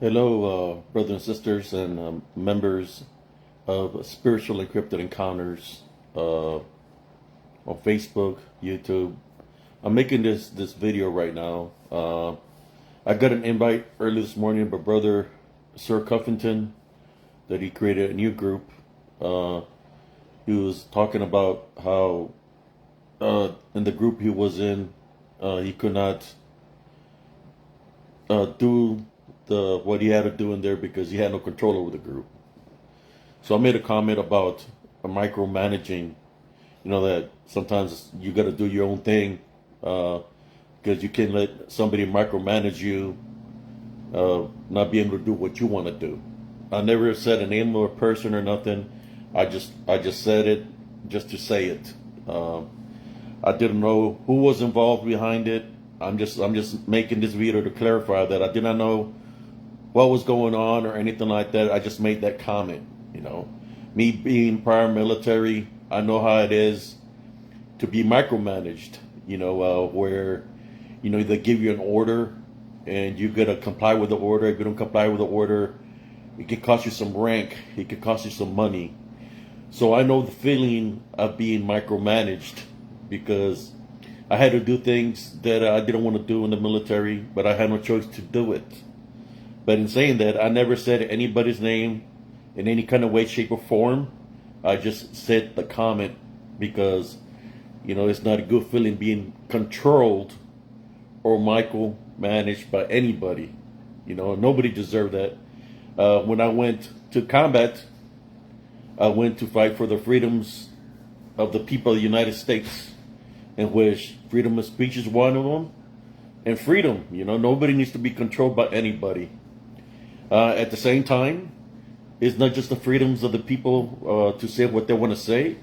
Hello, brothers and sisters and members of Spiritual Encrypted Encounters on Facebook, YouTube. I'm making this video right now. I got an invite early this morning by Brother Sir Cuffington that he created a new group. He was talking about how in the group he was in, he could not do what he had to do in there because he had no control over the group. So I made a comment about micromanaging. You know that sometimes you got to do your own thing because you can't let somebody micromanage you, not be able to do what you want to do. I never said a name of a person or nothing. I just said it just to say it. I didn't know who was involved behind it. I'm just making this video to clarify that I did not know what was going on or anything like that. I just made that comment. You know, me being prior military, I know how it is to be micromanaged. Where they give you an order and you gotta comply with the order. If you don't comply with the order, it could cost you some rank. It could cost you some money. So I know the feeling of being micromanaged because I had to do things that I didn't want to do in the military, but I had no choice to do it. But in saying that, I never said anybody's name in any kind of way, shape, or form. I just said the comment because, it's not a good feeling being controlled or micromanaged by anybody. Nobody deserved that. When I went to combat, I went to fight for the freedoms of the people of the United States, in which freedom of speech is one of them. And freedom, nobody needs to be controlled by anybody. At the same time, it's not just the freedoms of the people to say what they want to say.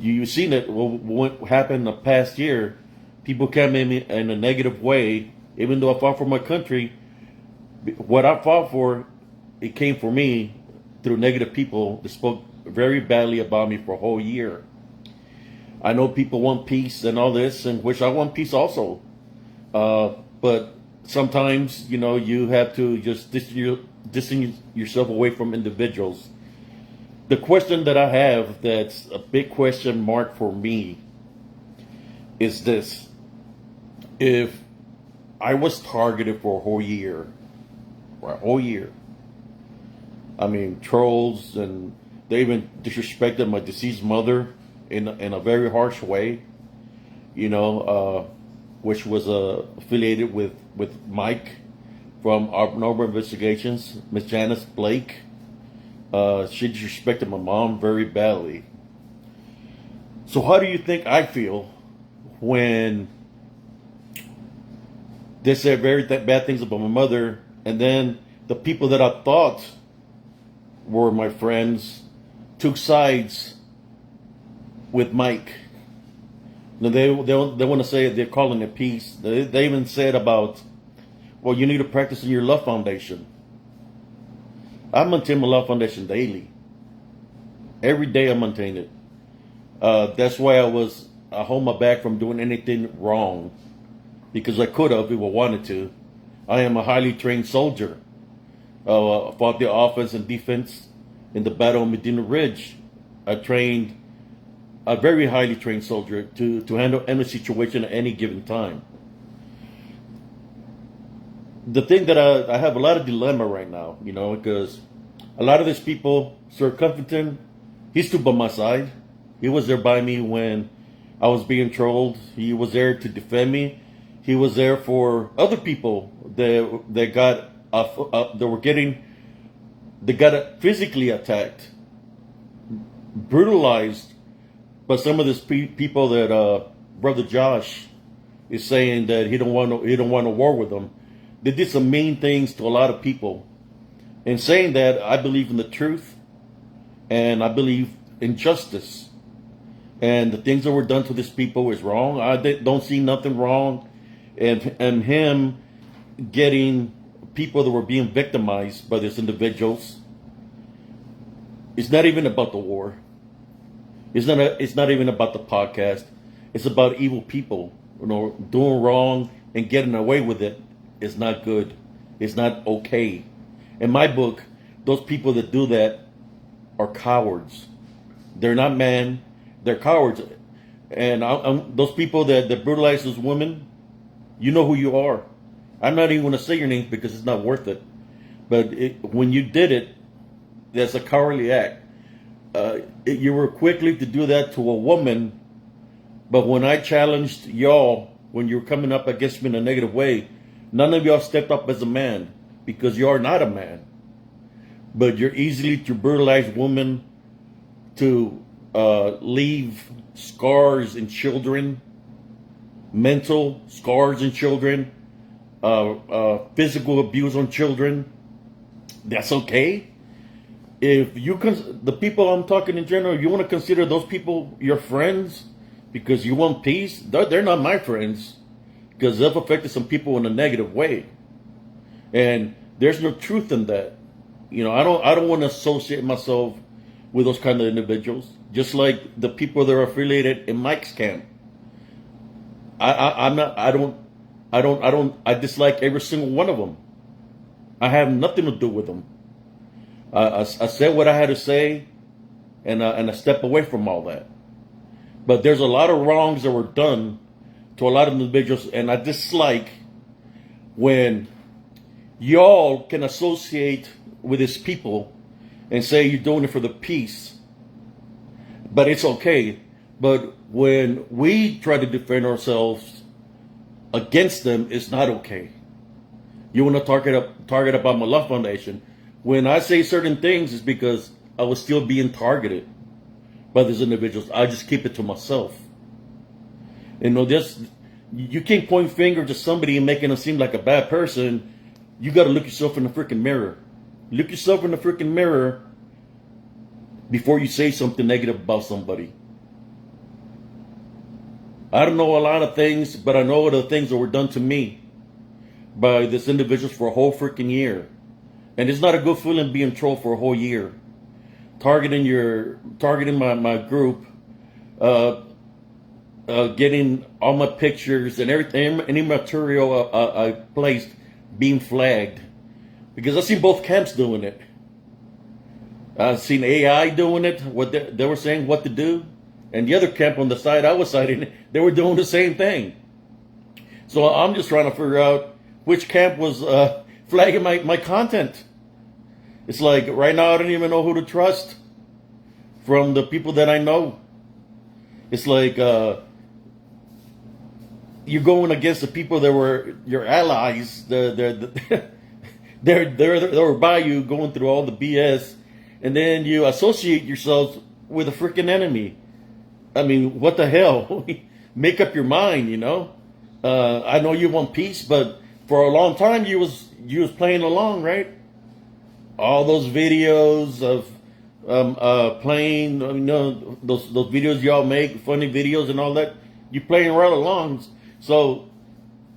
You've seen it. What happened the past year, people came in a negative way. Even though I fought for my country, what I fought for, it came for me through negative people that spoke very badly about me for a whole year. I know people want peace and all this, and which I want peace also. But sometimes, you have to just distance yourself away from individuals. The question that I have that's a big question mark for me is this. If I was targeted for a whole year, I mean, trolls, and they even disrespected my deceased mother in a very harsh way, which was affiliated with Mike from Abnormal Investigations, Miss Janice Blake. She disrespected my mom very badly. So how do you think I feel when they said very bad things about my mother, and then the people that I thought were my friends took sides with Mike? Now they want to say they're calling it peace. They even said about, well, you need to practice in your love foundation. I maintain my love foundation daily. Every day I maintain it. That's why I hold my back from doing anything wrong, because I could have if I wanted to. I am a highly trained soldier. Fought the offense and defense in the Battle of Medina Ridge. I trained a very highly trained soldier to handle any situation at any given time. The thing that I have a lot of dilemma right now, because a lot of these people, Sir Cuffington, he stood by my side. He was there by me when I was being trolled. He was there to defend me. He was there for other people that got physically attacked, brutalized. But some of these people that Brother Josh is saying that he don't want a war with them, they did some mean things to a lot of people. In saying that, I believe in the truth, and I believe in justice. And the things that were done to these people is wrong. I don't see nothing wrong, and him getting people that were being victimized by these individuals. It's not even about the war. It's not even about the podcast. It's about evil people, doing wrong and getting away with it is not good. It's not okay. In my book, those people that do that are cowards. They're not men. They're cowards. And those people that brutalize those women, you know who you are. I'm not even going to say your name because it's not worth it. But when you did it, that's a cowardly act. You were quickly to do that to a woman, but when I challenged y'all, when you were coming up against me in a negative way, none of y'all stepped up as a man because you are not a man. But you're easily to brutalize women, to leave scars in children, mental scars in children, physical abuse on children. That's okay. If you the people I'm talking in general, you want to consider those people your friends because you want peace, they're not my friends because they've affected some people in a negative way, and there's no truth in that. I don't want to associate myself with those kind of individuals. Just like the people that are affiliated in Mike's camp, I dislike every single one of them. I have nothing to do with them. I said what I had to say, and I step away from all that. But there's a lot of wrongs that were done to a lot of individuals, and I dislike when y'all can associate with these people and say you're doing it for the peace, but it's okay. But when we try to defend ourselves against them, it's not okay. You want to target about my love foundation. When I say certain things, it's because I was still being targeted by these individuals. I just keep it to myself. You can't point finger to somebody and making them seem like a bad person. You got to look yourself in the freaking mirror. Look yourself in the freaking mirror before you say something negative about somebody. I don't know a lot of things, but I know the things that were done to me by this individuals for a whole freaking year. And it's not a good feeling being trolled for a whole year. Targeting my group, getting all my pictures and everything, any material I placed being flagged. Because I've seen both camps doing it. I've seen AI doing it, what they were saying what to do. And the other camp on the side I was citing, they were doing the same thing. So I'm just trying to figure out which camp was flagging my content. It's like right now I don't even know who to trust from the people that I know. It's like you're going against the people that were your allies. They were by you going through all the BS, and then you associate yourselves with a freaking enemy. I mean, what the hell? Make up your mind, I know you want peace, but for a long time you was playing along, right? All those videos of playing, those videos y'all make, funny videos and all that, you playing right along. So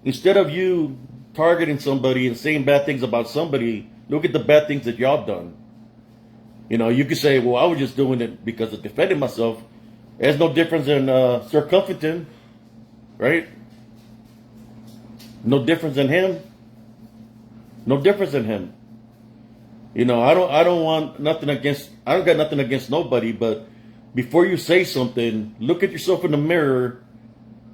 instead of you targeting somebody and saying bad things about somebody, look at the bad things that y'all done. You could say, well, I was just doing it because of defending myself. There's no difference in Sir Cuffington, right? No difference in him. No difference in him. I don't want nothing against. I don't got nothing against nobody. But before you say something, look at yourself in the mirror,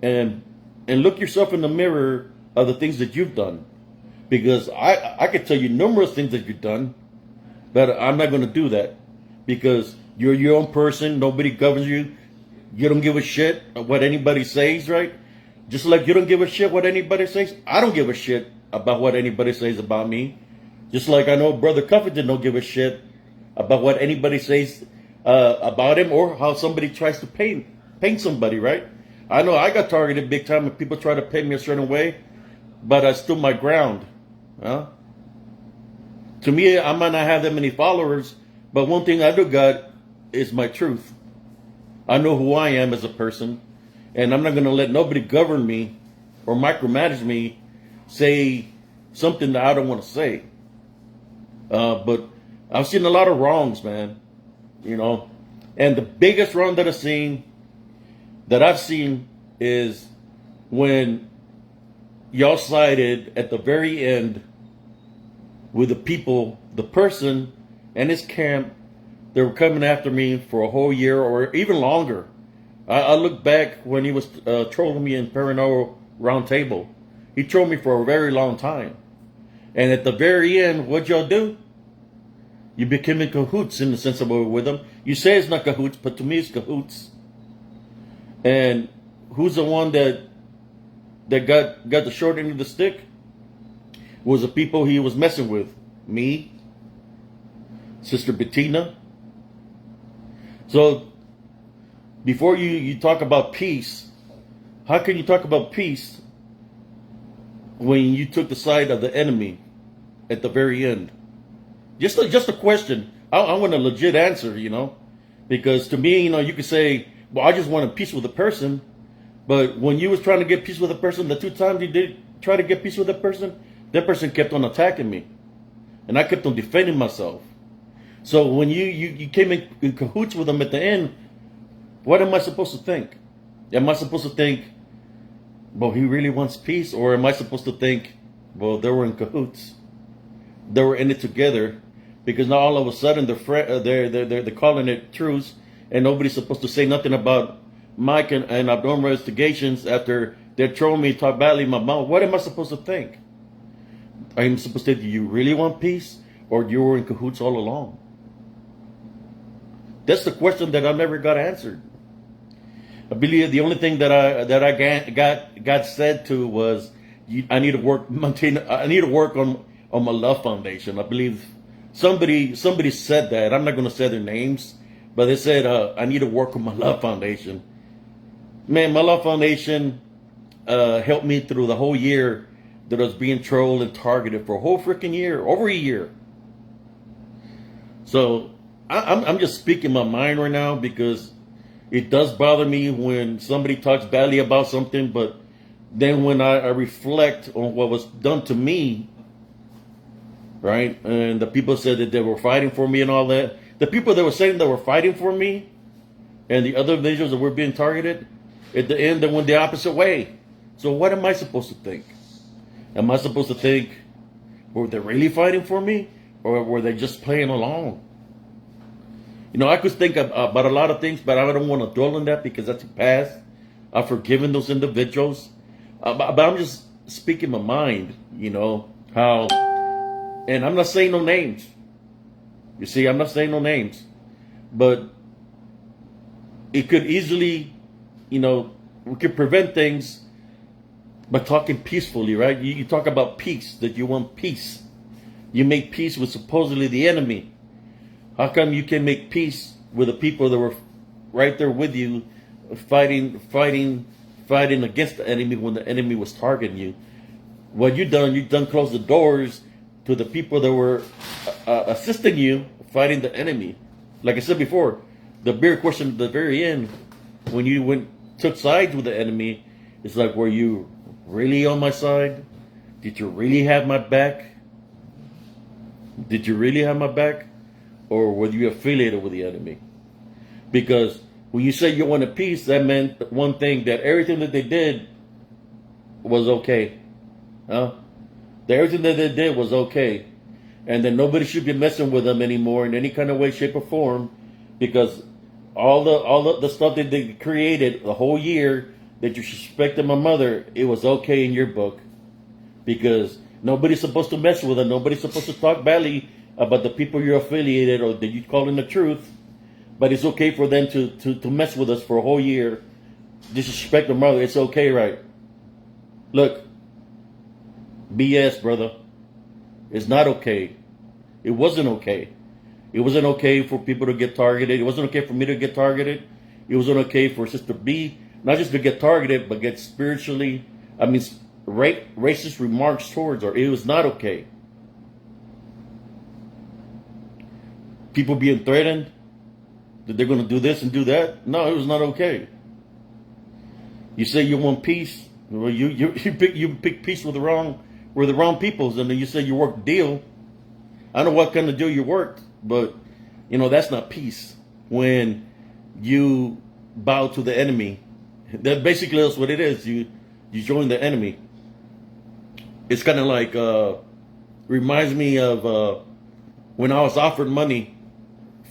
and look yourself in the mirror of the things that you've done. Because I could tell you numerous things that you've done, but I'm not going to do that because you're your own person. Nobody governs you. You don't give a shit what anybody says, right? Just like you don't give a shit what anybody says, I don't give a shit about what anybody says about me. Just like I know Brother Cuffington don't give a shit about what anybody says about him or how somebody tries to paint somebody, right? I know I got targeted big time and people try to paint me a certain way, but I stood my ground. To me, I might not have that many followers, but one thing I do got is my truth. I know who I am as a person, and I'm not going to let nobody govern me or micromanage me, say something that I don't want to say. But I've seen a lot of wrongs, man. And the biggest wrong that I've seen is when y'all sided at the very end with the people, the person and his camp. They were coming after me for a whole year or even longer. I look back when he was trolling me in Paranormal Roundtable. He trolled me for a very long time. And at the very end, what'd y'all do? You became in cahoots in the sense of with him. You say it's not cahoots, but to me it's cahoots. And who's the one that got the short end of the stick? Was the people he was messing with. Me, Sister Bettina. So before you talk about peace, how can you talk about peace when you took the side of the enemy at the very end? Just a question. I want a legit answer, because to me, you could say, well, I just wanted peace with a person, but when you was trying to get peace with a person, the 2 times you did try to get peace with that person kept on attacking me, and I kept on defending myself. So when you came in cahoots with them at the end, what am I supposed to think? Am I supposed to think, well, he really wants peace, or am I supposed to think, well, they were in cahoots, they were in it together, because now all of a sudden they're calling it truce, and nobody's supposed to say nothing about Mike and abnormal investigations after they're trolling me, talk badly in my mouth. What am I supposed to think? I'm supposed to think, do you really want peace, or you were in cahoots all along? That's the question that I never got answered. I believe the only thing that I got said to was, I need to work on my love foundation. I believe somebody said that. I'm not going to say their names, but they said I need to work on my love foundation. Man, my love foundation helped me through the whole year that I was being trolled and targeted for a whole freaking year, over a year. So I'm just speaking my mind right now, because it does bother me when somebody talks badly about something, but then when I reflect on what was done to me, right, and the people said that they were fighting for me and all that, the people that were saying they were fighting for me and the other individuals that were being targeted, at the end they went the opposite way. So what am I supposed to think? Am I supposed to think, were they really fighting for me, or were they just playing along? I could think about a lot of things, but I don't want to dwell on that because that's the past. I've forgiven those individuals. But I'm just speaking my mind, how, and I'm not saying no names. You see, I'm not saying no names. But it could easily, we could prevent things by talking peacefully, right? You talk about peace, that you want peace. You make peace with supposedly the enemy. How come you can make peace with the people that were right there with you, fighting against the enemy when the enemy was targeting you? What you've done closed the doors to the people that were assisting you fighting the enemy. Like I said before, the bigger question at the very end, when you took sides with the enemy, it's like, were you really on my side? Did you really have my back? Did you really have my back? Or were you affiliated with the enemy? Because when you say you wanted peace, that meant one thing, that everything that they did was okay. That everything that they did was okay. And then nobody should be messing with them anymore in any kind of way, shape, or form, because all the stuff that they created the whole year that you suspected my mother, it was okay in your book. Because nobody's supposed to mess with them. Nobody's supposed to talk badly about the people you're affiliated or that you call in the truth, but it's okay for them to mess with us for a whole year, disrespect the mother. It's okay, right? Look, BS, brother. It's not okay. It wasn't okay. It wasn't okay for people to get targeted. It wasn't okay for me to get targeted. It wasn't okay for Sister B, not just to get targeted, but get racist remarks towards her. It was not okay. People being threatened that they're going to do this and do that. No, it was not okay. You say you want peace. Well, you pick peace with the wrong peoples, and then you say you worked a deal. I don't know what kind of deal you worked, but that's not peace. When you bow to the enemy, that basically is what it is. You join the enemy. It's kind of like Reminds me of when I was offered money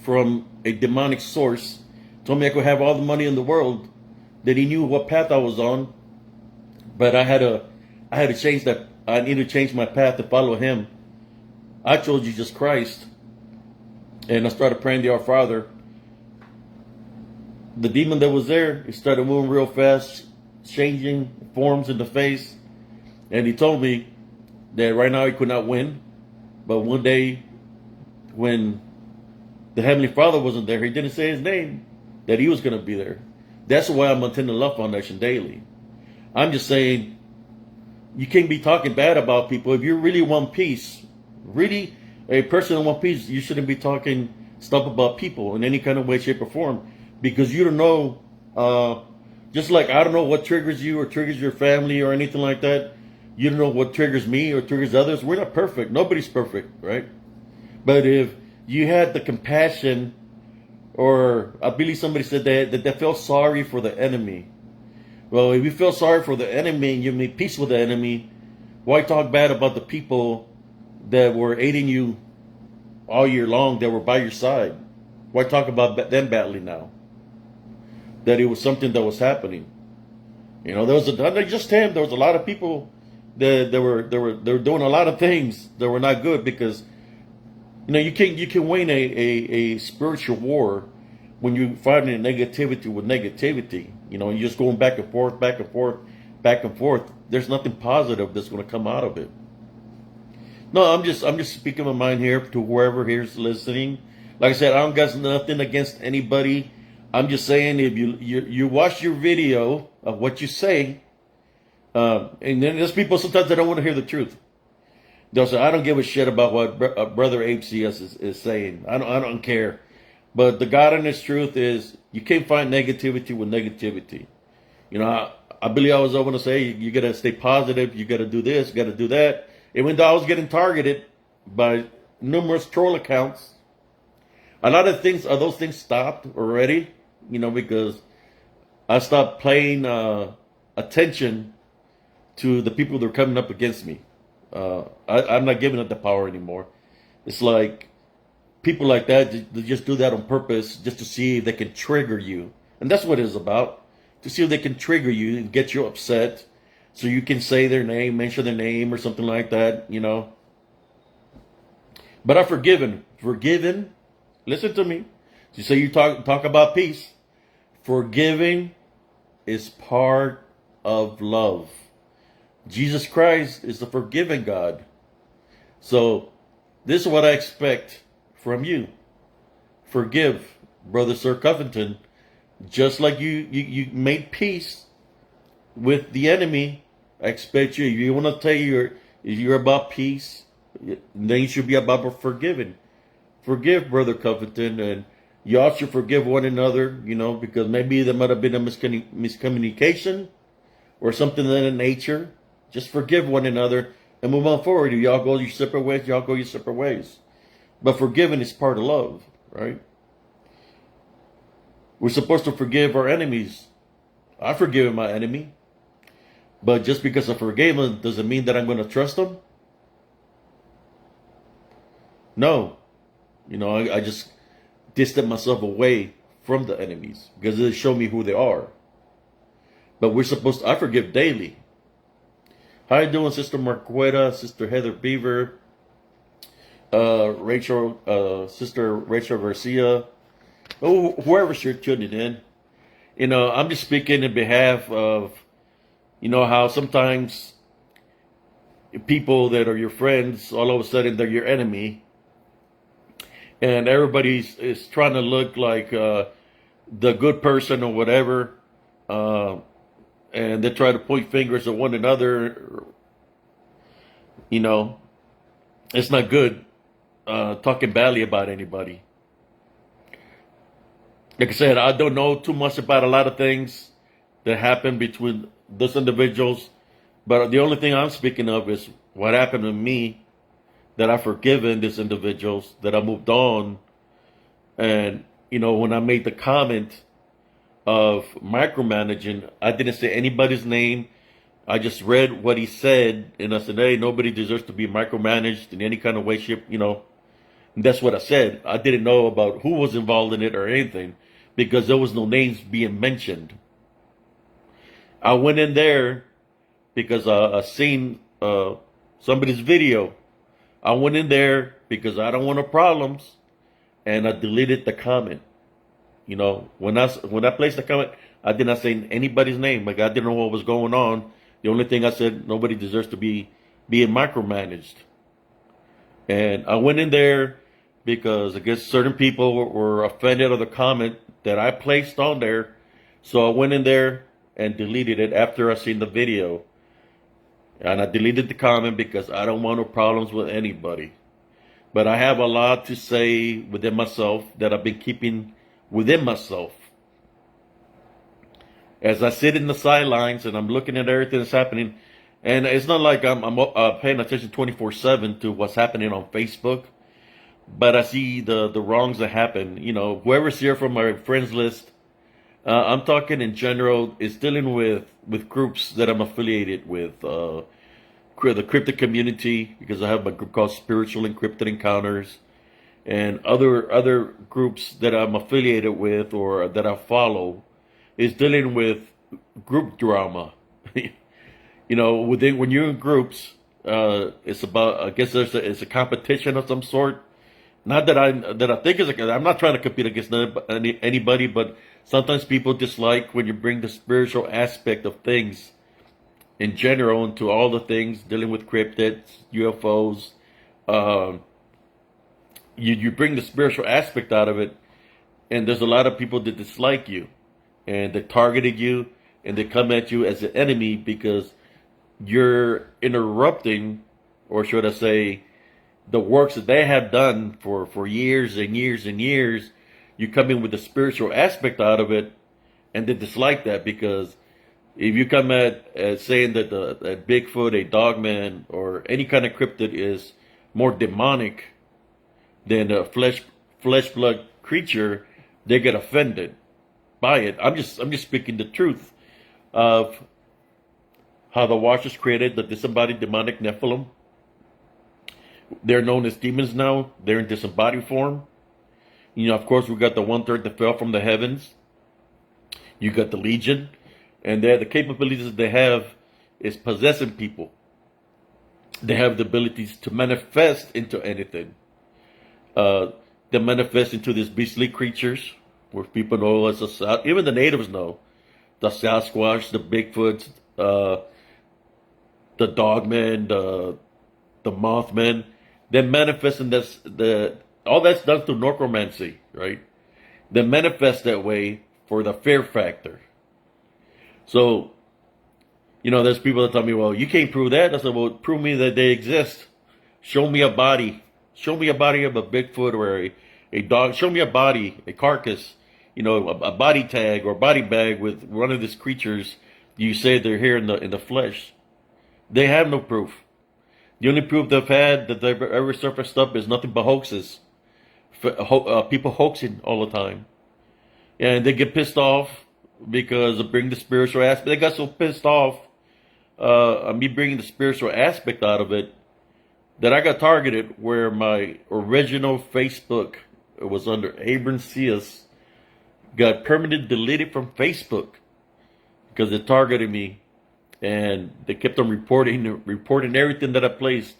from a demonic source, told me I could have all the money in the world, that he knew what path I was on, but I had to change that. I needed to change my path to follow him. I chose Jesus Christ, and I started praying the Our Father. The demon that was there, it started moving real fast, changing forms in the face, and he told me that right now he could not win, but one day when the Heavenly Father wasn't there, he didn't say his name, that he was going to be there. That's why I'm attending Love Foundation daily. I'm just saying, you can't be talking bad about people. If you really want peace, really a person in one piece, you shouldn't be talking stuff about people in any kind of way, shape, or form, because you don't know. Just like I don't know what triggers you or triggers your family or anything like that. You don't know what triggers me or triggers others. We're not perfect. Nobody's perfect, right? But if you had the compassion, or I believe somebody said that they felt sorry for the enemy. Well, if you feel sorry for the enemy and you make peace with the enemy, why talk bad about the people that were aiding you all year long, that were by your side? Why talk about them badly now? That it was something that was happening. You know, there was not just him. There was a lot of people that were doing a lot of things that were not good, because you know you can win a spiritual war when you fighting negativity with negativity. You know, you're just going back and forth, back and forth, back and forth. There's nothing positive that's going to come out of it. No, I'm just speaking my mind here to whoever here's listening. Like I said, I don't got nothing against anybody. I'm just saying, if you watch your video of what you say, and then there's people sometimes that don't want to hear the truth. They'll say, I don't give a shit about what Brother HCS is saying. I don't care. But the God honest truth is, you can't find negativity with negativity. You know, I believe I was over to say, you got to stay positive. You got to do this, you got to do that. Even though I was getting targeted by numerous troll accounts, a lot of things, those things stopped already, you know, because I stopped paying attention to the people that are coming up against me. I'm not giving it the power anymore. It's like people like that, they just do that on purpose just to see if they can trigger you. And that's what it's about, to see if they can trigger you and get you upset so you can say their name, mention their name or something like that, you know. But I've forgiven. Listen to me. You say you talk about peace. Forgiving is part of love. Jesus Christ is the forgiving God. So this is what I expect from you. Forgive, Brother Sir Covington, just like you made peace with the enemy. I expect you. If you want to tell you're about peace, then you should be about forgiving. Forgive, Brother Covington, and y'all should forgive one another, you know, because maybe there might have been a miscommunication or something of that nature. Just forgive one another and move on forward. If y'all go your separate ways, y'all go your separate ways. But forgiving is part of love, right? We're supposed to forgive our enemies. I've forgiven my enemy. But just because I forgave him, doesn't mean that I'm going to trust him. No. You know, I just distance myself away from the enemies because they show me who they are. But we're supposed to, I forgive daily. How you doing, Sister Marquetta, Sister Heather Beaver, Rachel, Sister Rachel Garcia, whoever's you're tuning in. You know, I'm just speaking in behalf of, you know, how sometimes people that are your friends, all of a sudden they're your enemy. And everybody is trying to look like the good person or whatever. And they try to point fingers at one another. You know, it's not good talking badly about anybody. Like I said, I don't know too much about a lot of things that happen between those individuals. But the only thing I'm speaking of is what happened to me, that I've forgiven these individuals, that I moved on. And, you know, when I made the comment of micromanaging, I didn't say anybody's name, I just read what he said, and I said, "Hey, nobody deserves to be micromanaged in any kind of way, shape, And that's what I said. I didn't know about who was involved in it or anything because there was no names being mentioned. I went in there because I seen somebody's video. I went in there because I don't want no problems, and I deleted the comment. When I placed the comment, I did not say anybody's name. Like I didn't know what was going on. The only thing I said, nobody deserves to be being micromanaged. And I went in there because I guess certain people were offended of the comment that I placed on there. So I went in there and deleted it after I seen the video. And I deleted the comment because I don't want no problems with anybody. But I have a lot to say within myself that I've been keeping within myself. As I sit in the sidelines and I'm looking at everything that's happening, and it's not like I'm paying attention 24/7 to what's happening on Facebook, but I see the wrongs that happen. Whoever's here from my friends list, I'm talking in general, is dealing with groups that I'm affiliated with. The cryptid community, because I have a group called Spiritual Encrypted Encounters, and other groups that I'm affiliated with or that I follow, is dealing with group drama. When you're in groups, it's about, I guess it's a competition of some sort. Not that I think I'm not trying to compete against anybody, but sometimes people dislike when you bring the spiritual aspect of things in general into all the things dealing with cryptids, UFOs. You bring the spiritual aspect out of it, and there's a lot of people that dislike you, and they targeted you, and they come at you as an enemy because you're interrupting, or should I say, the works that they have done for years and years and years. You come in with the spiritual aspect out of it, and they dislike that because if you come at saying that that Bigfoot, a dogman, or any kind of cryptid is more demonic than a flesh blood creature, they get offended by it. I'm just speaking the truth of how the Watchers created the disembodied demonic Nephilim. They're known as demons now. They're in disembodied form. Of course, we got the 1/3 that fell from the heavens. You got the Legion, and the capabilities they have is possessing people. They have the abilities to manifest into anything. They manifest into these beastly creatures, where people know as even the natives know, the Sasquatch, the Bigfoot, the Dogman, the Mothman. They manifest in this. All that's done through necromancy, right? They manifest that way for the fear factor. So, there's people that tell me, well, you can't prove that. I said, well, prove me that they exist. Show me a body. Show me a body of a Bigfoot or a dog. Show me a body, a carcass, a body tag or body bag with one of these creatures. You say they're here in the flesh. They have no proof. The only proof they've had that they've ever surfaced up is nothing but hoaxes. People hoaxing all the time. And they get pissed off because of bringing the spiritual aspect. They got so pissed off on me bringing the spiritual aspect out of it that I got targeted, where my original Facebook was under Abram Cias got permanently deleted from Facebook because they targeted me, and they kept on reporting everything that I placed,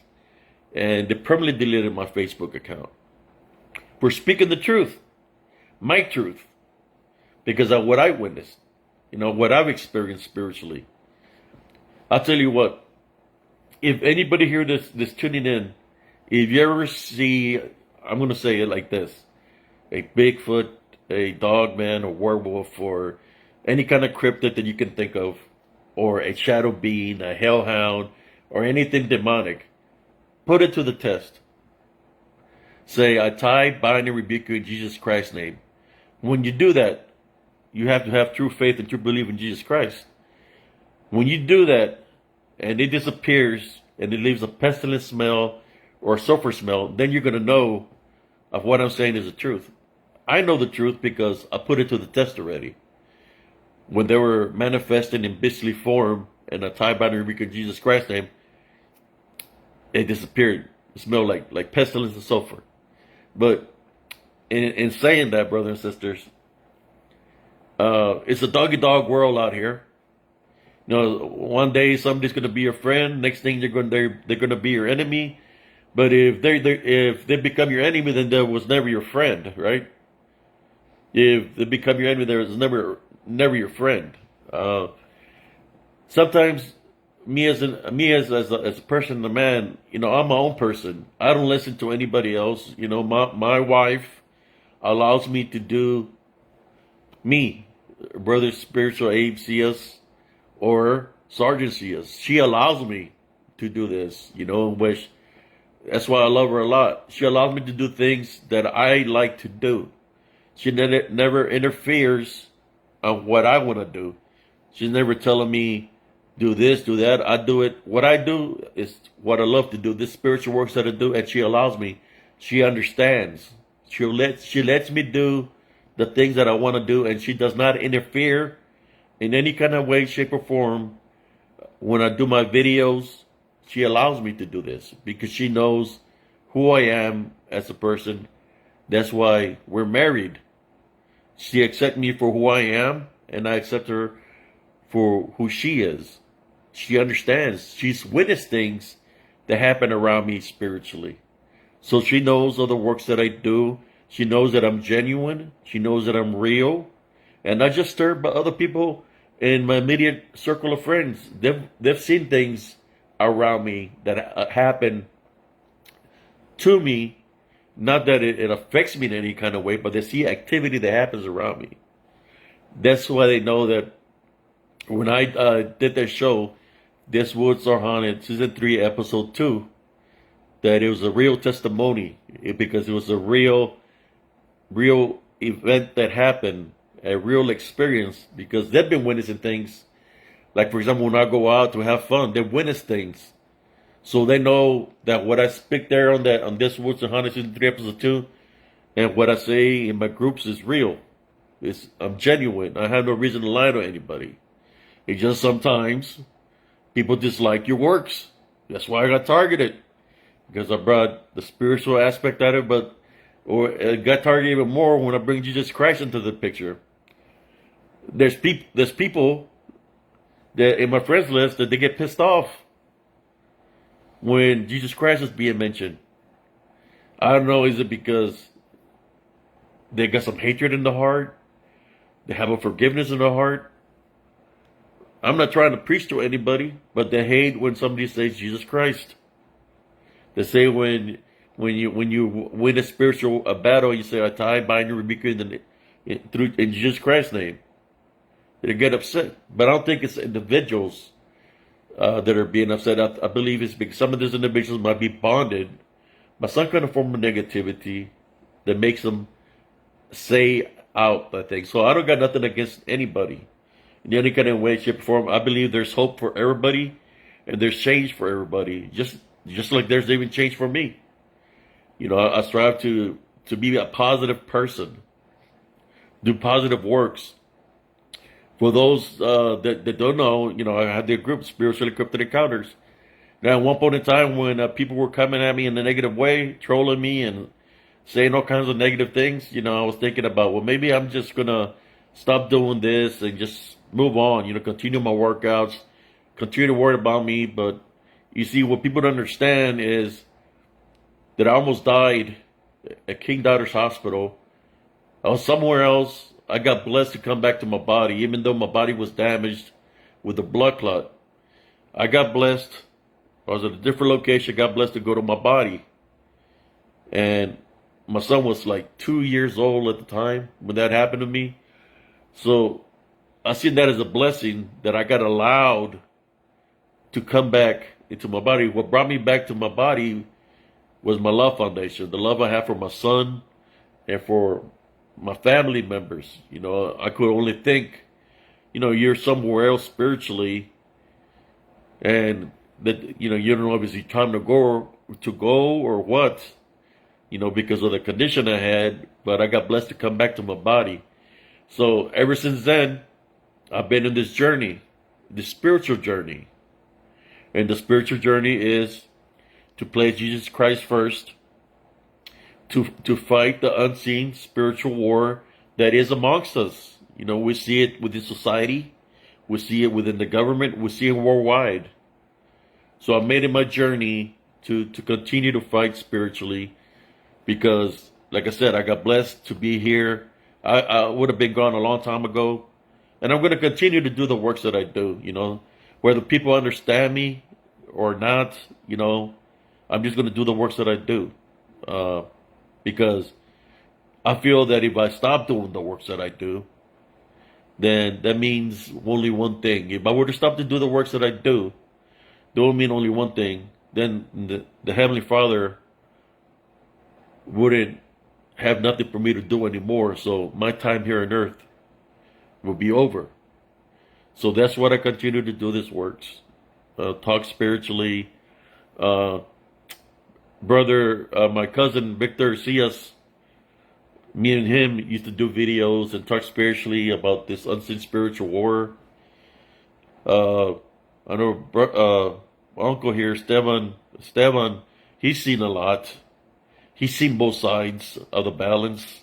and they permanently deleted my Facebook account. We're speaking the truth, my truth, because of what I witnessed, what I've experienced spiritually. I'll tell you what, if anybody here that's tuning in, if you ever see, I'm going to say it like this, a Bigfoot, a dogman, a werewolf, or any kind of cryptid that you can think of, or a shadow being, a hellhound, or anything demonic, put it to the test. Say, I tie, bind, and rebuke you in Jesus Christ's name. When you do that, you have to have true faith and true belief in Jesus Christ. When you do that, and it disappears, and it leaves a pestilent smell or a sulfur smell, then you're going to know of what I'm saying is the truth. I know the truth because I put it to the test already. When they were manifesting in beastly form and I tie by the rebuke of Jesus Christ's name, it disappeared. It smelled like pestilence and sulfur. But in saying that, brothers and sisters, it's a doggy dog world out here. You know, one day somebody's going to be your friend. Next thing they're going to be your enemy. But if they become your enemy, then there was never your friend, right? If they become your enemy, there was never your friend. Sometimes me as a person, a man, you know, I'm my own person. I don't listen to anybody else. You know, my wife allows me to do me, Brother Spiritual Abe CS or Sergeant CS. She allows me to do this, you know, which that's why I love her a lot. She allows me to do things that I like to do. She never interferes on what I want to do. She's never telling me do this, do that. I do it. What I do is what I love to do. This spiritual works that I do, and she allows me. She understands. She lets me do the things that I want to do, and she does not interfere in any kind of way, shape, or form. When I do my videos, she allows me to do this because she knows who I am as a person. That's why we're married. She accepts me for who I am, and I accept her for who she is. She understands. She's witnessed things that happen around me spiritually. So she knows of the works that I do. She knows that I'm genuine. She knows that I'm real. And not just her, but other people in my immediate circle of friends. They've seen things around me that happen to me. Not that it affects me in any kind of way, but they see activity that happens around me. That's why they know that when I did that show, This Woods Are Haunted, Season 3, Episode 2, that it was a real testimony because it was a real event that happened, a real experience, because they've been witnessing things. Like, for example, when I go out to have fun, they witness things. So they know that what I speak there on This Woods Are Haunted, Season 3, Episode 2, and what I say in my groups is real. I'm genuine. I have no reason to lie to anybody. It's just sometimes people dislike your works. That's why I got targeted. Because I brought the spiritual aspect out of it, or it got targeted even more when I bring Jesus Christ into the picture. There's people that in my friends list that they get pissed off when Jesus Christ is being mentioned. I don't know, is it because they got some hatred in the heart? They have unforgiveness in the heart? I'm not trying to preach to anybody, but they hate when somebody says Jesus Christ. They say when you win a spiritual battle, you say, I tie, bind, and rebuke you in Jesus Christ's name. They get upset. But I don't think it's individuals that are being upset. I believe it's because some of these individuals might be bonded by some kind of form of negativity that makes them say out, I think. So I don't got nothing against anybody in any kind of way, shape, or form. I believe there's hope for everybody and there's change for everybody. Just like there's even change for me. You know, I strive to be a positive person, do positive works. For those that don't know, you know, I had the group Spiritually Equipped Encounters. Now, at one point in time when people were coming at me in a negative way, trolling me and saying all kinds of negative things, you know, I was thinking about, well, maybe I'm just going to stop doing this and just move on, you know, continue my workouts, continue to worry about me. But you see, what people don't understand is that I almost died at King Daughter's Hospital. I was somewhere else. I got blessed to come back to my body, even though my body was damaged with a blood clot. I got blessed. I was at a different location. Got blessed to go to my body. And my son was like 2 years old at the time when that happened to me. So I see that as a blessing that I got allowed to come back into my body. What brought me back to my body was my love foundation, the love I have for my son and for my family members. You know, I could only think, you know, you're somewhere else spiritually, and that, you know, you don't know if it's time to go or what, you know, because of the condition I had. But I got blessed to come back to my body. So ever since then, I've been in this journey the spiritual journey. And the spiritual journey is to place Jesus Christ first, to fight the unseen spiritual war that is amongst us. You know, we see it within society, we see it within the government, we see it worldwide. So I made it my journey to continue to fight spiritually because, like I said, I got blessed to be here. I would have been gone a long time ago. And I'm going to continue to do the works that I do, you know, whether people understand me or not, you know, I'm just going to do the works that I do. Because I feel that if I stop doing the works that I do, then that means only one thing. If I were to stop to do the works that I do, that would mean only one thing. Then the Heavenly Father wouldn't have nothing for me to do anymore. So my time here on earth will be over. So that's what I continue to do this works. Talk spiritually. My cousin Victor Cias, me and him used to do videos and talk spiritually about this unseen spiritual war. I know my uncle here, Esteban, he's seen a lot. He's seen both sides of the balance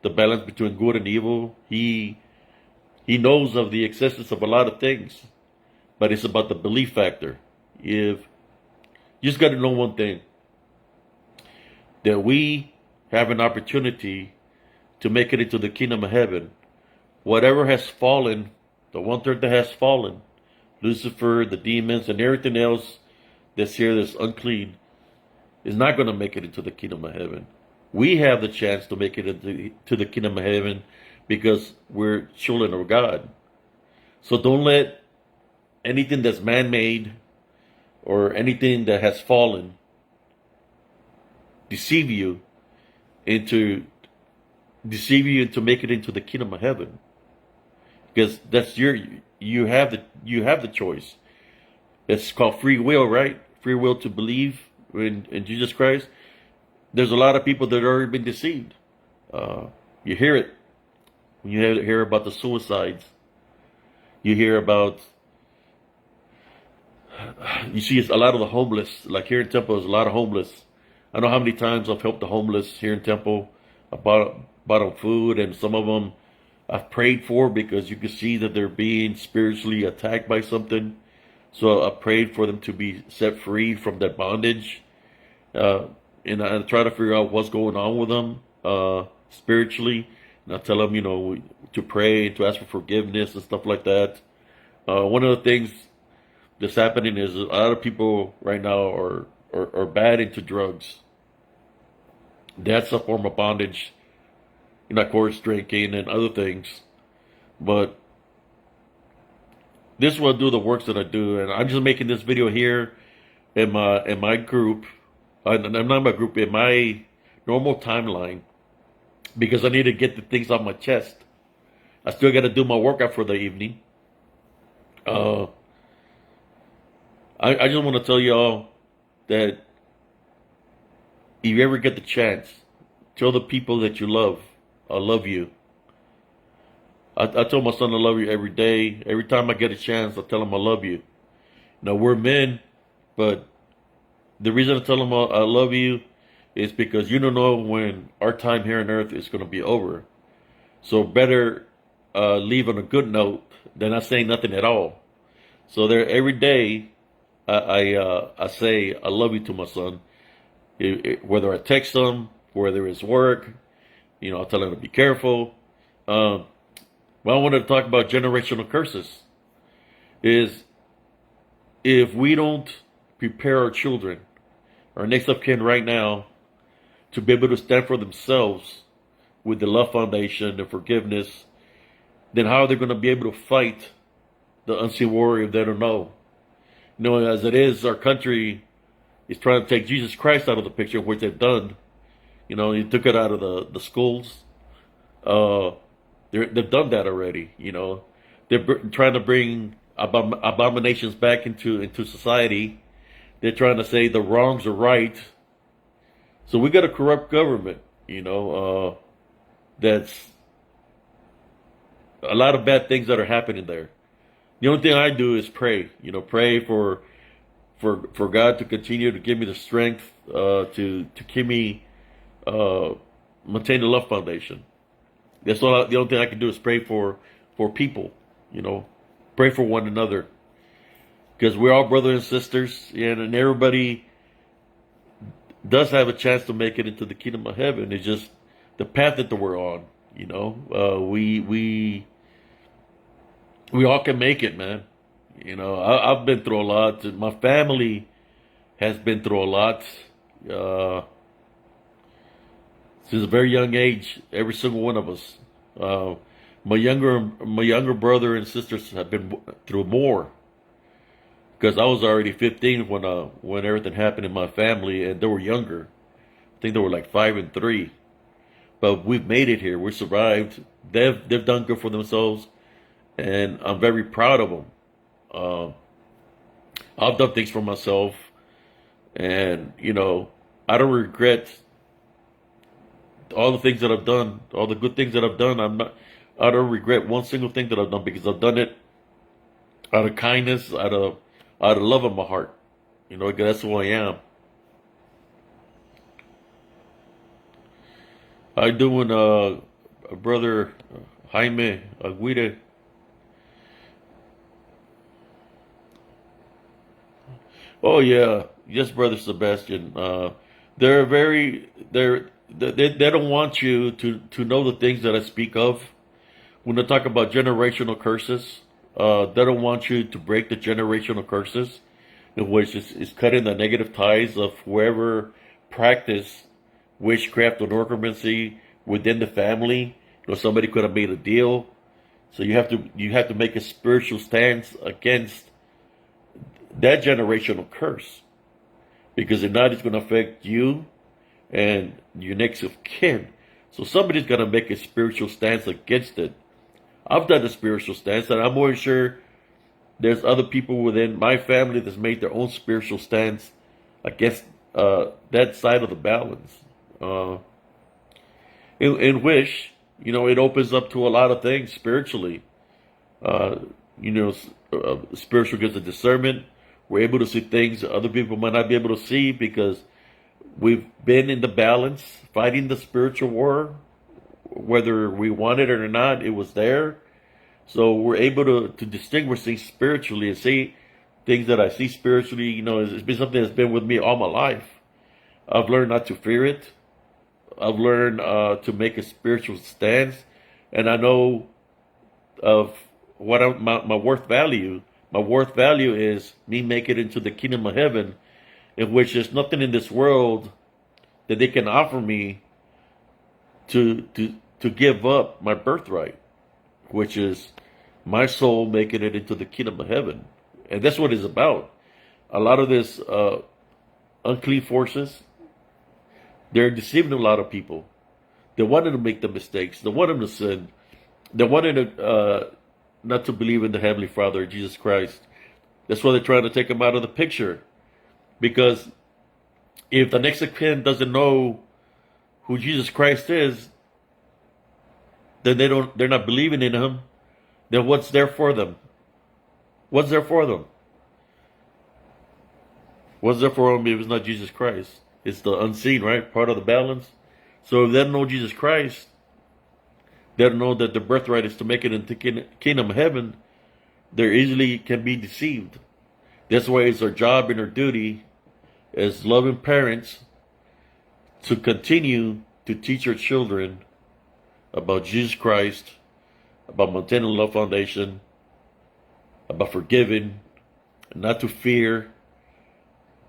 between good and evil. He knows of the existence of a lot of things, but it's about the belief factor. If you just got to know one thing, that we have an opportunity to make it into the kingdom of heaven. Whatever has fallen, the 1/3 that has fallen, Lucifer, the demons, and everything else that's here that's unclean, is not going to make it into the kingdom of heaven. We have the chance to make it into the kingdom of heaven because we're children of God. So don't let anything that's man-made or anything that has fallen deceive you into make it into the kingdom of heaven, because that's you have the choice. It's called free will, right? Free will to believe in Jesus Christ. There's a lot of people that have already been deceived. You hear it when you hear about the suicides. You hear about, you see a lot of the homeless. Like here in Temple, there's a lot of homeless. I know how many times I've helped the homeless here in Temple. I bought them food, and some of them I've prayed for because you can see that they're being spiritually attacked by something. So I prayed for them to be set free from that bondage. And I try to figure out what's going on with them spiritually. And I tell them, you know, to pray, to ask for forgiveness and stuff like that. One of the things that's happening is a lot of people right now are bad into drugs. That's a form of bondage, you know, of course, drinking and other things. But this will do the works that I do, and I'm just making this video here in my group. I'm not my group, in my normal timeline, because I need to get the things off my chest. I still got to do my workout for the evening. I just want to tell y'all that if you ever get the chance, tell the people that you love, I love you. I tell my son I love you every day. Every time I get a chance, I tell him I love you. Now, we're men, but the reason I tell him I love you is because you don't know when our time here on earth is going to be over. So better leave on a good note than not saying nothing at all. So there, every day, I say I love you to my son. Whether I text him, whether it's work, you know, I'll tell him to be careful. Well, I wanted to talk about generational curses. Is if we don't prepare our children, our next of kin right now, to be able to stand for themselves with the love foundation, the forgiveness, then how are they going to be able to fight the unseen warrior if they don't know? You know, as it is, our country is trying to take Jesus Christ out of the picture, which they've done. You know, he took it out of the schools. They've done that already. You know, they're trying to bring abominations back into society. They're trying to say the wrongs are right. So we got a corrupt government. You know, that's a lot of bad things that are happening there. The only thing I do is pray. Pray for God to continue to give me the strength to keep me uh, maintain the love foundation. The only thing I can do is pray for people. You know, pray for one another because we're all brothers and sisters, and everybody does have a chance to make it into the kingdom of heaven. It's just the path that we're on. We all can make it, man. I've been through a lot. My family has been through a lot. Uh, since a very young age, every single one of us. Uh, my younger brother and sisters have been through more because I was already 15 when everything happened in my family, and they were younger. I think they were like 5 and 3. But we've made it here. We survived. They've done good for themselves, and I'm very proud of them. Uh, I've done things for myself, and I don't regret all the things that I've done, all the good things that I've done. I don't regret one single thing that I've done because I've done it out of kindness, out of love in my heart. That's who I am. I doing brother Jaime Aguirre. Oh yeah, yes, brother Sebastian. They're very they don't want you to know the things that I speak of when they talk about generational curses. They don't want you to break the generational curses, in which is cutting the negative ties of whoever practice witchcraft or necromancy within the family. Somebody could have made a deal, so you have to make a spiritual stance against that generational curse, because if not, it's going to affect you and your next of kin. So somebody's going to make a spiritual stance against it. I've done a spiritual stance, and I'm more sure there's other people within my family that's made their own spiritual stance against that side of the balance. In which, it opens up to a lot of things spiritually. Uh, you know, spiritual gifts of discernment. We're able to see things that other people might not be able to see because we've been in the balance, fighting the spiritual war. Whether we wanted it or not, it was there. So we're able to distinguish things spiritually and see things that I see spiritually. It's been something that's been with me all my life. I've learned not to fear it. I've learned to make a spiritual stance. And I know of my worth value. My worth value is me making it into the kingdom of heaven, in which there's nothing in this world that they can offer me to give up my birthright, which is my soul making it into the kingdom of heaven. And that's what it's about. A lot of this unclean forces, they're deceiving a lot of people. They want them to make the mistakes. They want them to sin. They want them to not to believe in the Heavenly Father, Jesus Christ. That's why they're trying to take them out of the picture. Because if the next of kin doesn't know who Jesus Christ is, then they're not believing in him. Then what's there for them? What's there for them? What's there for them if it's not Jesus Christ? It's the unseen, right? Part of the balance. So if they don't know Jesus Christ, they don't know that the birthright is to make it into kingdom of heaven, they easily can be deceived. That's why it's our job and our duty as loving parents to continue to teach our children about Jesus Christ, about maintaining love foundation, about forgiving, not to fear,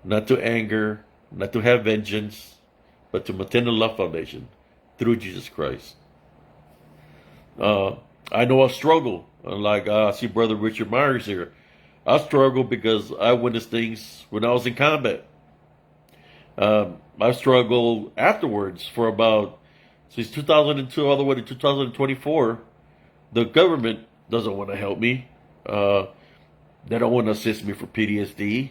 not to anger, not to have vengeance, but to maintain the love foundation through Jesus Christ. I know I struggle. Like I see Brother Richard Myers here. I struggle because I witnessed things when I was in combat. I struggled afterwards for about since 2002 all the way to 2024. The government doesn't want to help me. They don't want to assist me for PTSD.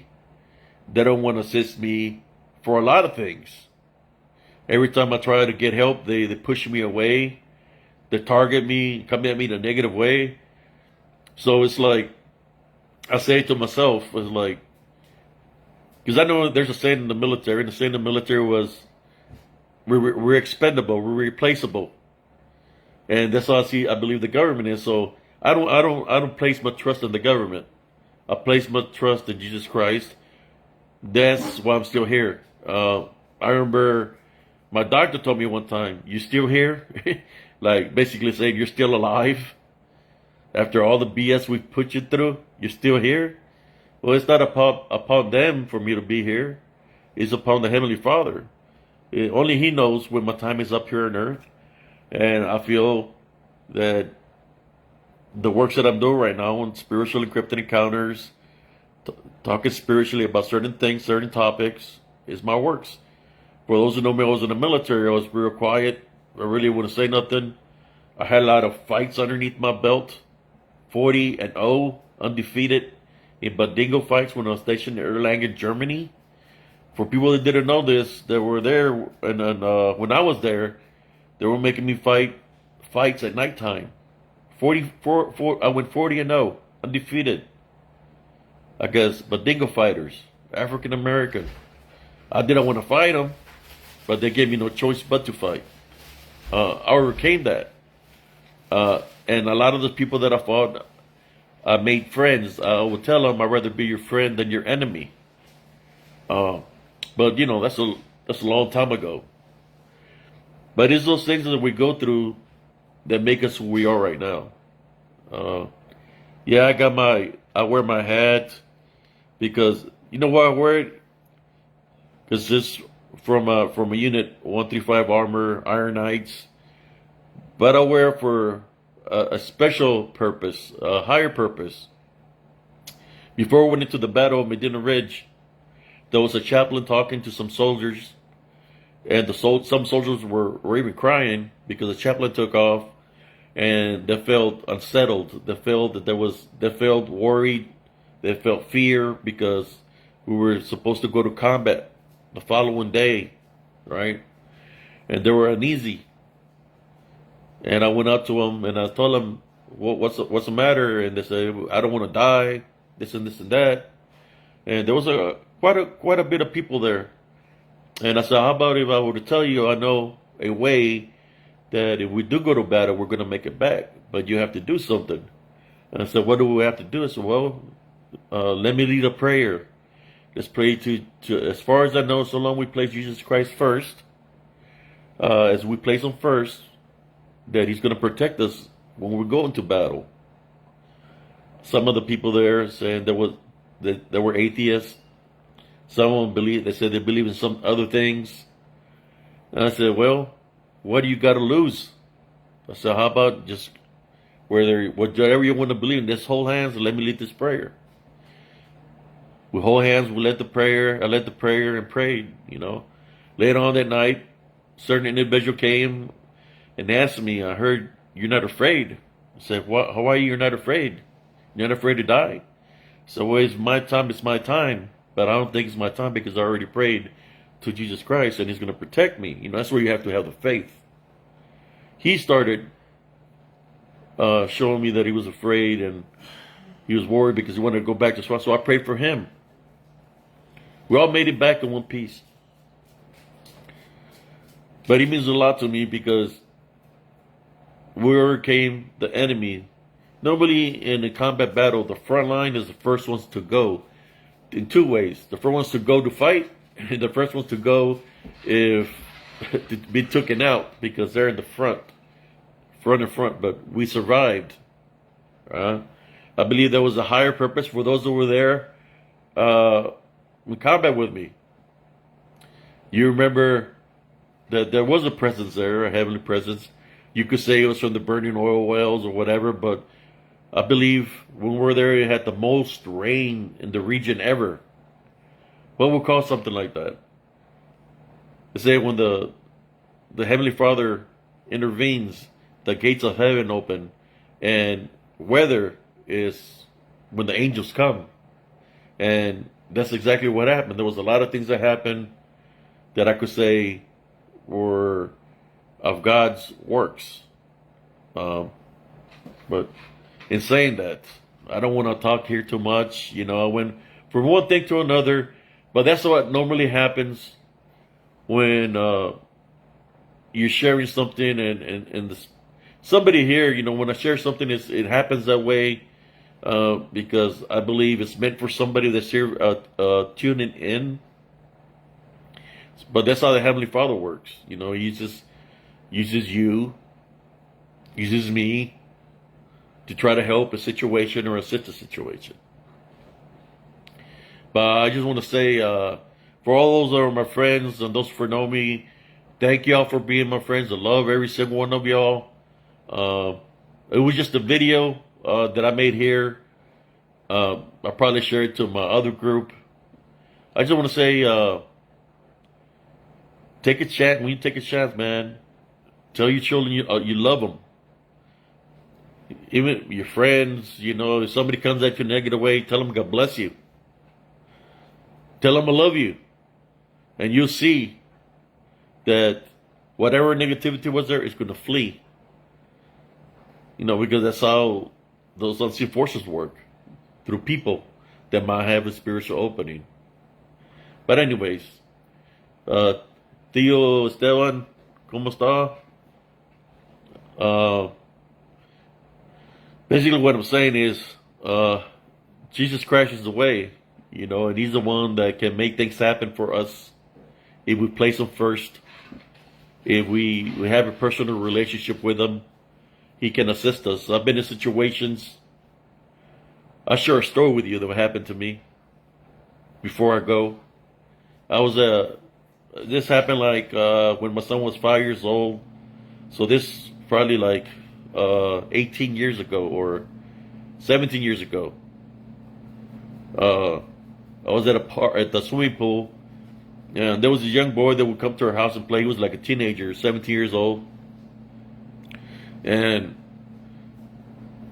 They don't want to assist me for a lot of things. Every time I try to get help, they push me away. They target me, come at me in a negative way. So it's like I say to myself was like, because I know there's a saying in the military, and the saying in the military was, we're expendable, we're replaceable, and that's how I believe the government is. So I don't place my trust in the government. I place my trust in Jesus Christ. That's why I'm still here. I remember my doctor told me one time, "You still here?" Like basically saying you're still alive after all the BS we put you through. You're still here. Well, it's not upon them for me to be here. It's upon the Heavenly Father. Only He knows when my time is up here on earth. And I feel that the works that I'm doing right now on spiritual encrypted encounters, talking spiritually about certain things, certain topics, is my works. For those who know me, I was in the military. I was real quiet. I really wouldn't say nothing. I had a lot of fights underneath my belt. 40-0, undefeated in Badingo fights when I was stationed in Erlangen, Germany. For people that didn't know this, that were there, and when I was there, they were making me fight fights at nighttime. I went 40-0, undefeated. I guess Badingo fighters, African American. I didn't want to fight them, but they gave me no choice but to fight. I overcame that. And a lot of the people that I fought, I made friends. I would tell them I'd rather be your friend than your enemy. But you know, that's a long time ago. But it's those things that we go through that make us who we are right now. Yeah, I wear my hat because you know why I wear it? Because it's from a unit 135 armor, Iron Knights. But I wear it for a special purpose, a higher purpose. Before we went into the battle of Medina Ridge, there was a chaplain talking to some soldiers, and some soldiers were even crying because the chaplain took off, and they felt unsettled. They felt worried. They felt fear because we were supposed to go to combat the following day, right? And they were uneasy. And I went up to them and I told them, what's the matter? And they said, I don't want to die, this and this and that. And there was quite a bit of people there. And I said, how about if I were to tell you I know a way that if we do go to battle, we're going to make it back, but you have to do something. And I said, what do we have to do? I said, well, let me lead a prayer. Let's pray to as far as I know, so long we place Jesus Christ first, as we place him first, that he's going to protect us when we go into battle. Some of the people there saying there were atheists. Some of them they said they believe in some other things. And I said, well, what do you got to lose? I said, how about just whatever you want to believe in, just hold hands and let me lead this prayer. We hold hands, we led the prayer. I led the prayer and prayed, you know. Later on that night, a certain individual came and asked me, I heard you're not afraid. I said, what? How are you're not afraid? You're not afraid to die? So, well, it's my time. But I don't think it's my time because I already prayed to Jesus Christ and he's going to protect me. You know, that's where you have to have the faith. He started showing me that he was afraid and he was worried because he wanted to go back to Swan. So I prayed for him. We all made it back in one piece. But he means a lot to me because we overcame the enemy. Normally in a combat battle, the front line is the first ones to go in two ways. The first ones to go to fight, and the first ones to go if to be taken out because they're in the front. But we survived. I believe there was a higher purpose for those who were there in combat with me. You remember that there was a presence there, a heavenly presence. You could say it was from the burning oil wells or whatever, but I believe when we were there, it had the most rain in the region ever. What would cause something like that? They say when the Heavenly Father intervenes, the gates of heaven open, and weather is when the angels come. And that's exactly what happened. There was a lot of things that happened that I could say were of God's works. But in saying that, I don't want to talk here too much. I went from one thing to another, but that's what normally happens when you're sharing something and somebody here, when I share something, it happens that way because I believe it's meant for somebody that's here tuning in. But that's how the Heavenly Father works. He uses you, uses me to try to help a situation or assist a situation. But I just want to say, for all those that are my friends and those who know me, thank y'all for being my friends. I love every single one of y'all. It was just a video that I made here. I'll probably share it to my other group. I just want to say, take a chance. When you take a chance, man, tell your children you love them. Even your friends, if somebody comes at you negative way, tell them God bless you. Tell them I love you. And you'll see that whatever negativity was there is going to flee. Because that's how those unseen forces work. Through people that might have a spiritual opening. But anyways, Tío Esteban, ¿cómo está? Basically what I'm saying is, Jesus Christ is the way, and he's the one that can make things happen for us if we place him first. If we have a personal relationship with him, he can assist us. I've been in situations, I'll share a story with you that happened to me before I go. This happened when my son was 5 years old. So this probably 18 years ago or 17 years ago. I was at the swimming pool, and there was a young boy that would come to our house and play. He was like a teenager, 17 years old. And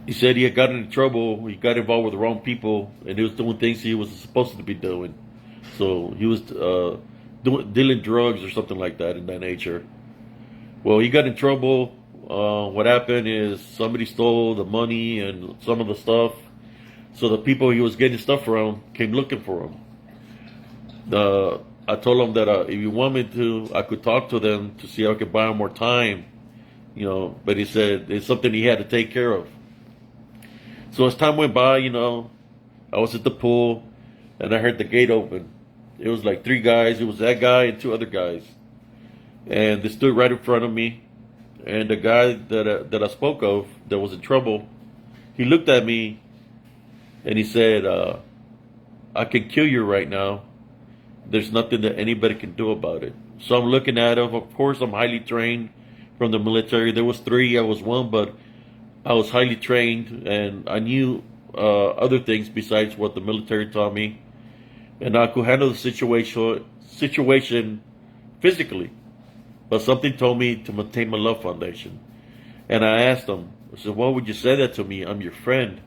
he said he had gotten into trouble. He got involved with the wrong people, and he was doing things he wasn't supposed to be doing. So he was dealing drugs or something like that in that nature. Well, he got in trouble. What happened is somebody stole the money and some of the stuff. So the people he was getting stuff from came looking for him. I told him that if you want me to, I could talk to them to see how I could buy him more time. But he said it's something he had to take care of. So as time went by, I was at the pool and I heard the gate open. It was like three guys. It was that guy and two other guys. And they stood right in front of me. And the guy that I spoke of that was in trouble, he looked at me and he said, I can kill you right now. There's nothing that anybody can do about it. So I'm looking at him. Of course, I'm highly trained from the military. There was three. I was one, but I was highly trained and I knew other things besides what the military taught me. And I could handle the situation physically. But something told me to maintain my love foundation. And I asked him, I said, why would you say that to me? I'm your friend.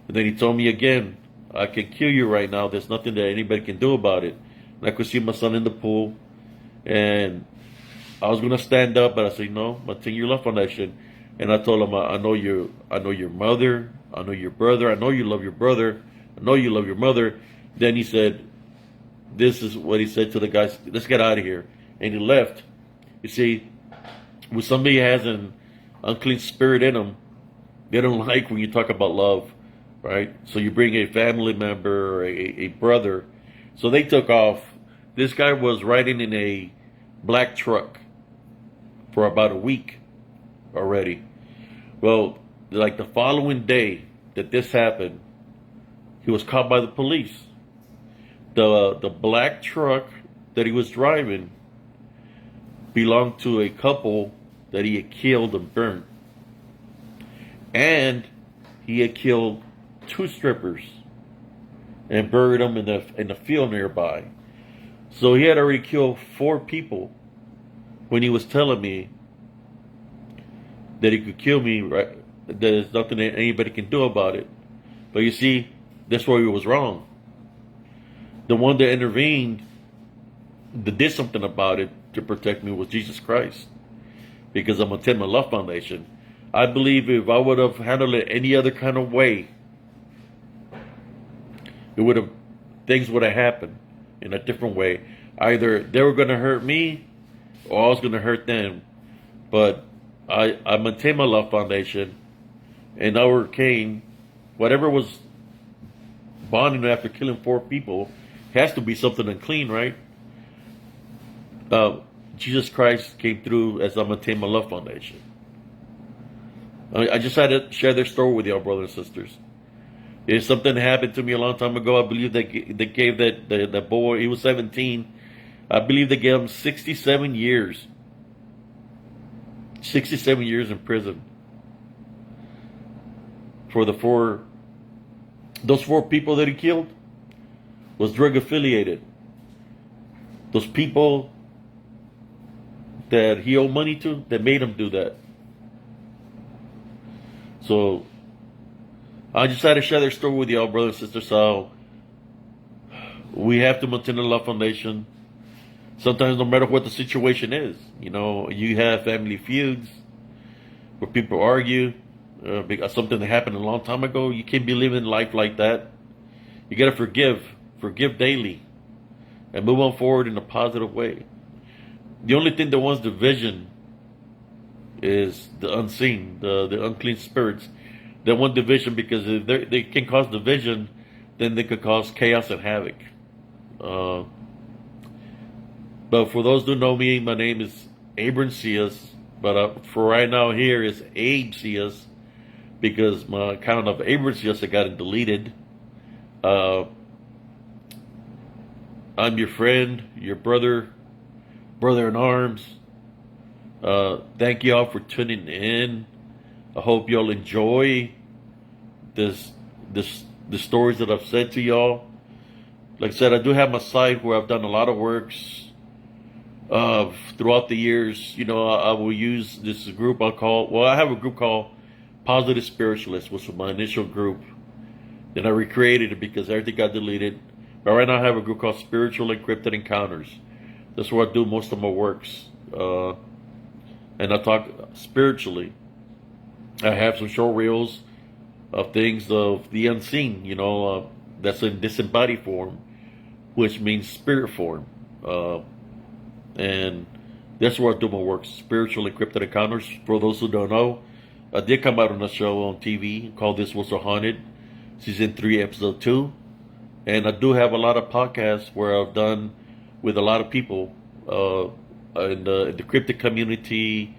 And then he told me again, I can kill you right now. There's nothing that anybody can do about it. And I could see my son in the pool. And I was going to stand up, but I said, no, maintain your love foundation. And I told him, I know your mother. I know your brother. I know you love your brother. I know you love your mother. Then he said, this is what he said to the guys, let's get out of here. And he left. You see, when somebody has an unclean spirit in them, they don't like when you talk about love, right? So you bring a family member or a brother. So they took off. This guy was riding in a black truck for about a week already. Well, like the following day that this happened, he was caught by the police. The black truck that he was driving belonged to a couple that he had killed and burnt. And he had killed two strippers and buried them in the field nearby. So he had already killed 4 people when he was telling me that he could kill me, right? There's nothing that anybody can do about it. But you see, that's where he was wrong. The one that intervened, that did something about it to protect me, was Jesus Christ. Because I'm going to my love foundation. I believe if I would have handled it any other kind of way, it would have, things would have happened in a different way. Either they were going to hurt me, or I was going to hurt them. But I maintained my love foundation and overcame whatever was bonding after killing 4 people. Has to be something unclean, right? Jesus Christ came through as I maintained my love foundation. I just had to share their story with y'all, brothers and sisters. If something happened to me a long time ago, I believe they gave that boy, he was 17, I believe they gave him 67 years. 67 years in prison. For those 4 people that he killed was drug affiliated. Those people that he owed money to, that made him do that. So I just had to share their story with y'all, brothers and sisters. So we have to maintain a love foundation. Sometimes, no matter what the situation is, you have family feuds where people argue because something that happened a long time ago. You can't be living life like that. You got to forgive daily, and move on forward in a positive way. The only thing that wants division is the unseen, the unclean spirits. They want division because if they can cause division, then they could cause chaos and havoc. But for those who know me, my name is Abram Cias. But for right now here is Abe Cias, because my account of Abram Cias had gotten deleted. I'm your friend, your brother in arms. Thank you all for tuning in. I hope y'all enjoy the stories that I've said to y'all. Like I said, I do have my site where I've done a lot of works throughout the years. I will use this group I have a group called Positive Spiritualists, which was my initial group. Then I recreated it because everything got deleted. But right now I have a group called Spiritual Encrypted Encounters. That's where I do most of my works. And I talk spiritually. I have some short reels of things of the unseen, that's in disembodied form, which means spirit form. And that's where I do my work, Spiritual Encrypted Encounters. For those who don't know, I did come out on a show on TV called This Was So Haunted, Season 3, Episode 2. And I do have a lot of podcasts where I've done with a lot of people in the cryptic community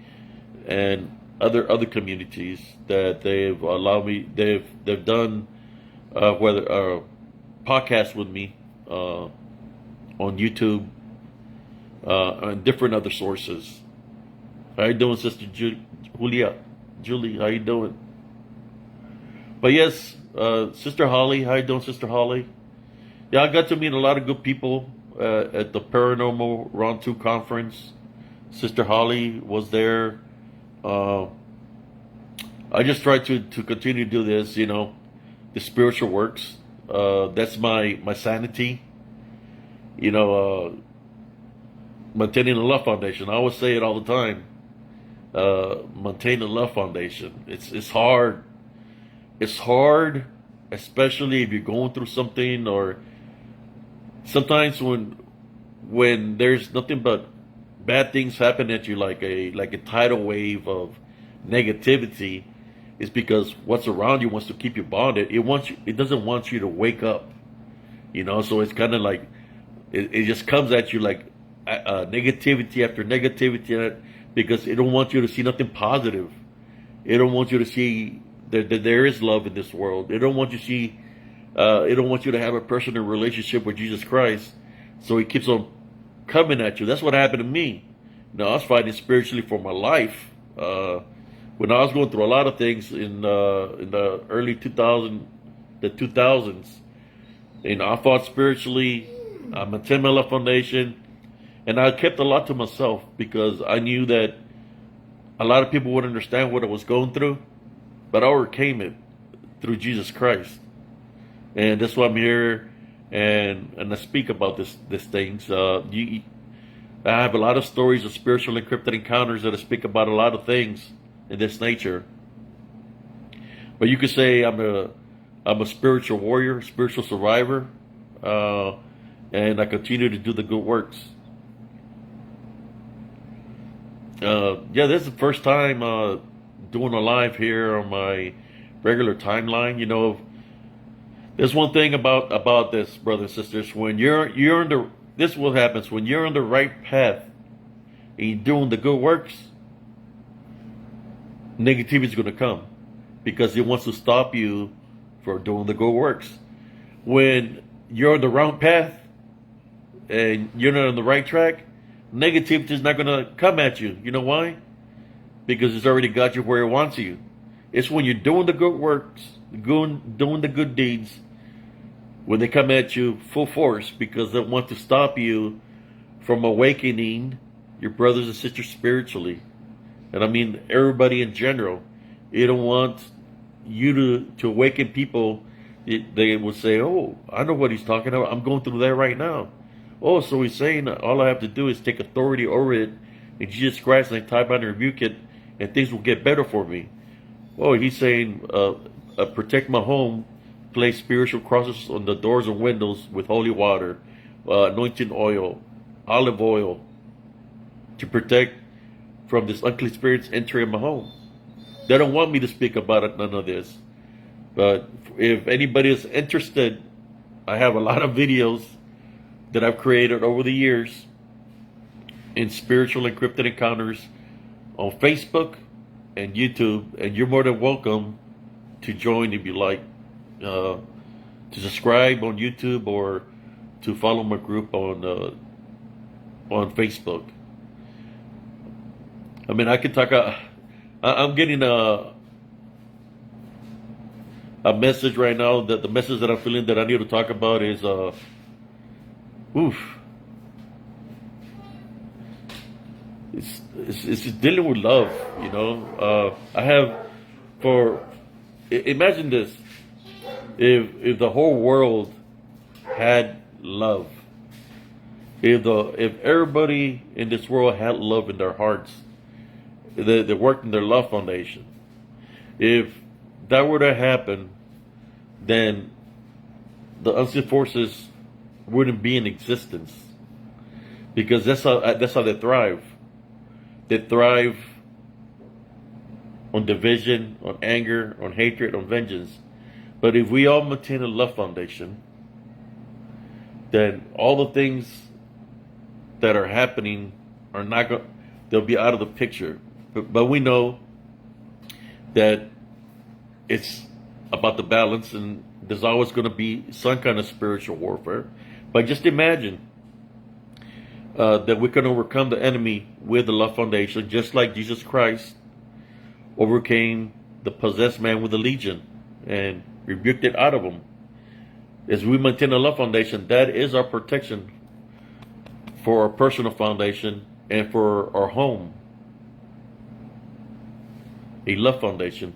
and other communities that they've allowed me. They've done whether podcasts with me on YouTube and different other sources. How you doing, Sister Julie, how you doing? But yes, Sister Holly, how you doing, Sister Holly? Yeah, I got to meet a lot of good people at the Paranormal Round 2 conference. Sister Holly was there. I just try to continue to do this, the spiritual works. That's my sanity. Maintaining the love foundation. I always say it all the time. Maintain the love foundation. It's hard. It's hard, especially if you're going through something, or sometimes when there's nothing but bad things happen at you, like a tidal wave of negativity, is because what's around you wants to keep you bonded. It doesn't want you to wake up, so it's kind of like it just comes at you like negativity after negativity, because it don't want you to see nothing positive. It don't want you to see that there is love in this world. It don't want you to see it don't want you to have a personal relationship with Jesus Christ. So it keeps on coming at you. That's what happened to me. I was fighting spiritually for my life. When I was going through a lot of things in the early 2000s, I fought spiritually. I maintained my love foundation, and I kept a lot to myself because I knew that a lot of people wouldn't understand what I was going through, but I overcame it through Jesus Christ, and that's why I'm here, and I speak about these things. I have a lot of stories of spiritual encrypted encounters that I speak about a lot of things in this nature. But you could say I'm I'm a spiritual warrior, spiritual survivor, and I continue to do the good works. Yeah, this is the first time doing a live here on my regular timeline. You know, there's one thing about this, brothers and sisters. When you're in the this is what happens when you're on the right path and you're doing the good works. Negativity is going to come because it wants to stop you from doing the good works. When you're on the wrong path and you're not on the right track, negativity is not going to come at you. You know why? Because it's already got you where it wants you. It's when you're doing the good works, doing the good deeds, when they come at you full force because they want to stop you from awakening your brothers and sisters spiritually. And I mean everybody in general. You don't want you to awaken people. They will say, oh, I know what he's talking about. I'm going through that right now. Oh, so he's saying all I have to do is take authority over it in Jesus Christ and type out and rebuke it, and things will get better for me. Oh, he's saying protect my home, place spiritual crosses on the doors and windows with holy water, anointing oil, olive oil, to protect from this unclean spirits entering my home. They don't want me to speak about it, none of this. But if anybody is interested, I have a lot of videos that I've created over the years in spiritual encrypted encounters on Facebook and YouTube, and you're more than welcome to join if you like, to subscribe on YouTube or to follow my group on Facebook. I mean, I could talk. I'm getting a message right now that the message that I'm feeling that I need to talk about is it's just dealing with love. You know, I have imagine this: if the whole world had love, if everybody in this world had love in their hearts. They worked in their love foundation. If that were to happen, then the unseen forces wouldn't be in existence, because that's how they thrive. They thrive on division, on anger, on hatred, on vengeance. But if we all maintain a love foundation, then all the things that are happening are not going. They'll be out of the picture. But we know that it's about the balance, and there's always going to be some kind of spiritual warfare. But just imagine that we can overcome the enemy with the love foundation, just like Jesus Christ overcame the possessed man with the legion and rebuked it out of him. As we maintain a love foundation, that is our protection for our personal foundation and for our home. A love foundation,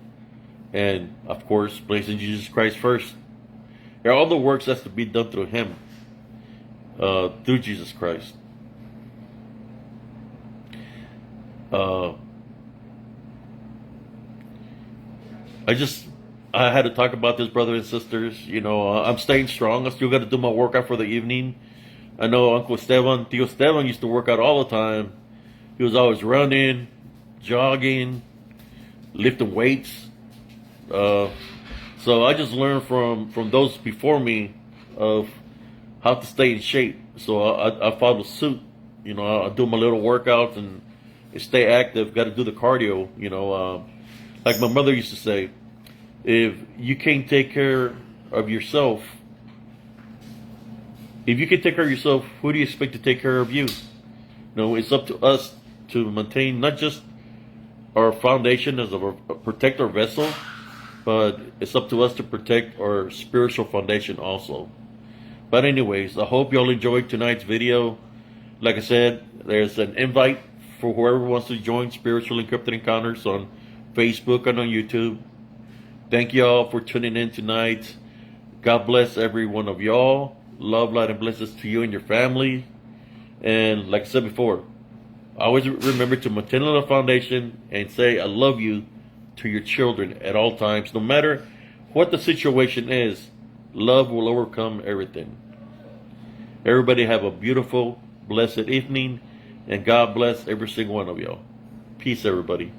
and of course placing Jesus Christ first. And all the works has to be done through him, through Jesus Christ. I had to talk about this, brothers and sisters. You know, I'm staying strong. I still got to do my workout for the evening. I know Uncle Esteban, Tio Esteban used to work out all the time. He was always running, jogging, lifting weights. So I just learned from those before me of how to stay in shape. So I follow suit. You know, I do my little workouts and stay active. Got to do the cardio. You know, like my mother used to say, if you can't take care of yourself, who do you expect to take care of you? You know, it's up to us to maintain not just our foundation as protect our vessel, but it's up to us to protect our spiritual foundation also. But anyways, I hope y'all enjoyed tonight's video. Like I said, there's an invite for whoever wants to join Spiritual Encrypted Encounters on Facebook and on YouTube. Thank y'all for tuning in tonight. God bless every one of y'all. Love, light, and blessings to you and your family. And like I said before, always remember to maintain a foundation and say I love you to your children at all times, no matter what the situation is, love will overcome everything. Everybody have a beautiful, blessed evening, and God bless every single one of y'all. Peace, everybody.